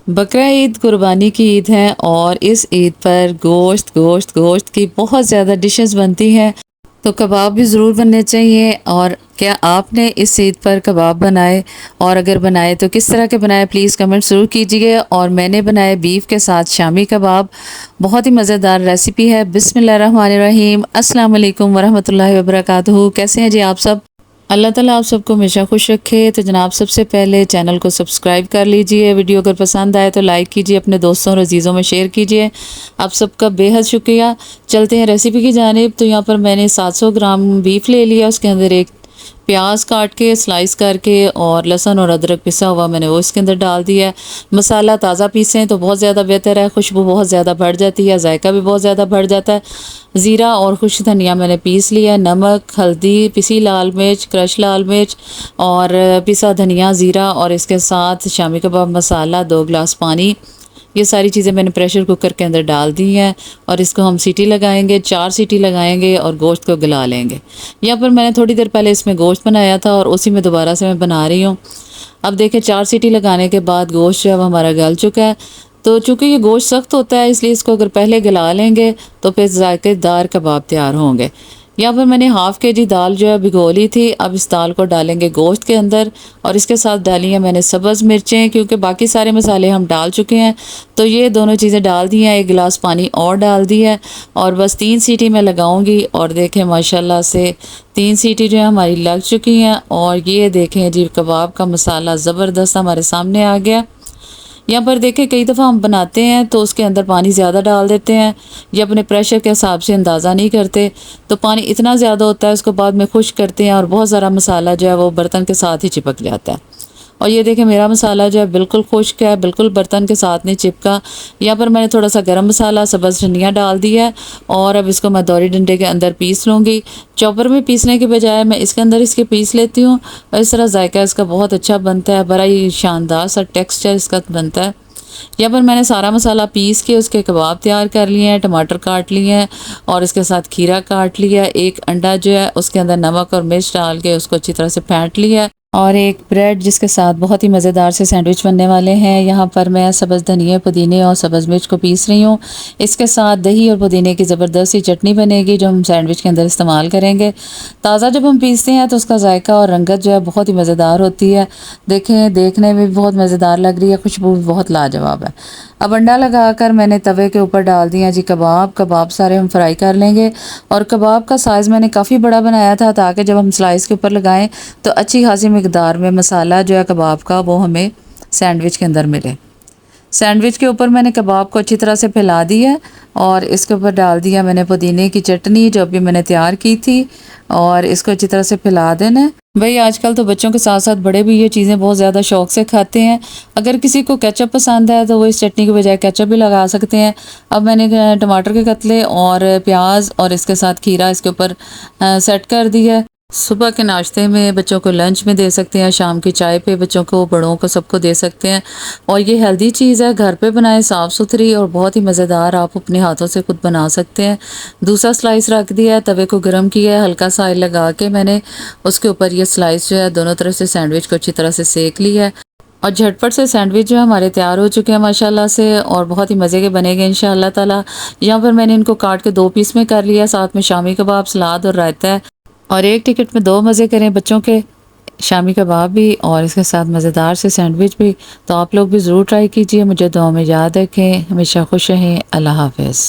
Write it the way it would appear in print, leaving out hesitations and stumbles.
बकरा ईद कुर्बानी की ईद है और इस ईद पर गोश्त गोश्त गोश्त की बहुत ज़्यादा डिशेस बनती हैं। तो कबाब भी ज़रूर बनने चाहिए। और क्या आपने इस ईद पर कबाब बनाए, और अगर बनाए तो किस तरह के बनाए, प्लीज़ कमेंट ज़रूर कीजिए। और मैंने बनाए बीफ के साथ शामी कबाब, बहुत ही मज़ेदार रेसिपी है। बिस्मिल्लाहिर्रहमानिर्रहीम, अस्सलाम वालेकुम वरहमतुल्लाहि वबरकातुहू। कैसे हैं जी आप सब? अल्लाह ताला आप सबको हमेशा खुश रखे। तो जनाब, सबसे पहले चैनल को सब्सक्राइब कर लीजिए, वीडियो अगर पसंद आए तो लाइक कीजिए, अपने दोस्तों और अजीज़ों में शेयर कीजिए। आप सबका बेहद शुक्रिया। चलते हैं रेसिपी की जानिब। तो यहाँ पर मैंने 700 ग्राम बीफ ले लिया, उसके अंदर एक प्याज काट के स्लाइस करके और लहसुन और अदरक पिसा हुआ मैंने वो इसके अंदर डाल दिया है। मसाला ताज़ा पीसें तो बहुत ज़्यादा बेहतर है, खुशबू बहुत ज़्यादा बढ़ जाती है, जायका भी बहुत ज़्यादा बढ़ जाता है। ज़ीरा और खुश्क धनिया मैंने पीस लिया है, नमक, हल्दी, पिसी लाल मिर्च, क्रश लाल मिर्च और पिसा धनिया, ज़ीरा और इसके साथ शामी कबाब मसाला, 2 गिलास पानी, ये सारी चीज़ें मैंने प्रेशर कुकर के अंदर डाल दी हैं। और इसको हम सीटी लगाएंगे, 4 सीटी लगाएंगे और गोश्त को गला लेंगे। यहाँ पर मैंने थोड़ी देर पहले इसमें गोश्त बनाया था और उसी में दोबारा से मैं बना रही हूँ। अब देखें, 4 सीटी लगाने के बाद गोश्त जो है हमारा गल चुका है। तो चूँकि ये गोश्त सख्त होता है, इसलिए इसको अगर पहले गला लेंगे तो फिर जायकेदार कबाब तैयार होंगे। यहाँ पर मैंने हाफ़ के जी दाल जो है भिगो ली थी। अब इस दाल को डालेंगे गोश्त के अंदर और इसके साथ डाली है मैंने सब्ज़ मिर्चें, क्योंकि बाकी सारे मसाले हम डाल चुके हैं। तो ये दोनों चीज़ें डाल दी हैं, 1 गिलास पानी और डाल दी है और बस 3 सीटी मैं लगाऊंगी। और देखें माशाल्लाह से 3 सीटी जो है हमारी लग चुकी हैं। और ये देखें जी, कबाब का मसाला ज़बरदस्त हमारे सामने आ गया। यहाँ पर देखें, कई दफ़ा हम बनाते हैं तो उसके अंदर पानी ज़्यादा डाल देते हैं या अपने प्रेशर के हिसाब से अंदाज़ा नहीं करते, तो पानी इतना ज़्यादा होता है, उसको बाद में खुश्क करते हैं और बहुत सारा मसाला जो है वो बर्तन के साथ ही चिपक जाता है। और ये देखें, मेरा मसाला जो है बिल्कुल खुश्क है, बिल्कुल बर्तन के साथ नहीं चिपका। यहाँ पर मैंने थोड़ा सा गरम मसाला, सब्ज़ धनिया डाल दिया है और अब इसको मैं दौरी डंडे के अंदर पीस लूँगी। चॉपर में पीसने के बजाय मैं इसके अंदर इसके पीस लेती हूँ और इस तरह जायका इसका बहुत अच्छा बनता है, बड़ा ही शानदार सा टेक्स्चर इसका बनता है। यहाँ पर मैंने सारा मसाला पीस के उसके कबाब तैयार कर लिए हैं, टमाटर काट लिए हैं और इसके साथ खीरा काट लिया है। एक अंडा जो है उसके अंदर नमक और मिर्च डाल के उसको अच्छी तरह से फेंट लिया है और एक ब्रेड जिसके साथ बहुत ही मज़ेदार से सैंडविच बनने वाले हैं। यहाँ पर मैं सब्ज़ धनिया, पुदीने और सब्ज़ मिर्च को पीस रही हूँ। इसके साथ दही और पुदीने की ज़बरदस्त सी चटनी बनेगी जो हम सैंडविच के अंदर इस्तेमाल करेंगे। ताज़ा जब हम पीसते हैं तो उसका जायका और रंगत जो है बहुत ही मज़ेदार होती है। देखें, देखने में भी बहुत मज़ेदार लग रही है, खुशबू भी बहुत लाजवाब है। अब अंडा लगाकर मैंने तवे के ऊपर डाल दिया जी कबाब सारे हम फ्राई कर लेंगे। और कबाब का साइज़ मैंने काफ़ी बड़ा बनाया था ताकि जब हम स्लाइस के ऊपर लगाएं तो अच्छी खासी मिकदार में मसाला जो है कबाब का वो हमें सैंडविच के अंदर मिले। सैंडविच के ऊपर मैंने कबाब को अच्छी तरह से फैला दिया और इसके ऊपर डाल दिया मैंने पुदीने की चटनी जो अभी मैंने तैयार की थी और इसको अच्छी तरह से फैला देना है। भाई आजकल तो बच्चों के साथ साथ बड़े भी ये चीज़ें बहुत ज़्यादा शौक से खाते हैं। अगर किसी को केचप पसंद है तो वो इस चटनी के बजाय केचप भी लगा सकते हैं। अब मैंने टमाटर के कतले और प्याज और इसके साथ खीरा इसके ऊपर सेट कर दिया। सुबह के नाश्ते में बच्चों को, लंच में दे सकते हैं, शाम की चाय पे बच्चों को, बड़ों को, सबको दे सकते हैं। और ये हेल्दी चीज़ है, घर पे बनाएं, साफ़ सुथरी और बहुत ही मज़ेदार, आप अपने हाथों से खुद बना सकते हैं। दूसरा स्लाइस रख दिया है, तवे को गर्म किया है, हल्का सा ऑयल लगा के मैंने उसके ऊपर ये स्लाइस जो है दोनों तरफ से सैंडविच को अच्छी तरह से सेक लिया है। और झटपट से सैंडविच जो है हमारे तैयार हो चुके हैं माशाल्लाह से, और बहुत ही मज़े के बनेंगे इंशाअल्लाह ताला। यहाँ पर मैंने इनको काट के 2 पीस में कर लिया, साथ में शामी कबाब, सलाद और रायता है। और एक टिकट में 2 मज़े करें बच्चों के, शामी कबाब भी और इसके साथ मज़ेदार से सैंडविच भी। तो आप लोग भी ज़रूर ट्राई कीजिए। मुझे दुआ में याद रखें, हमेशा खुश रहें। अल्लाह हाफ़िज़।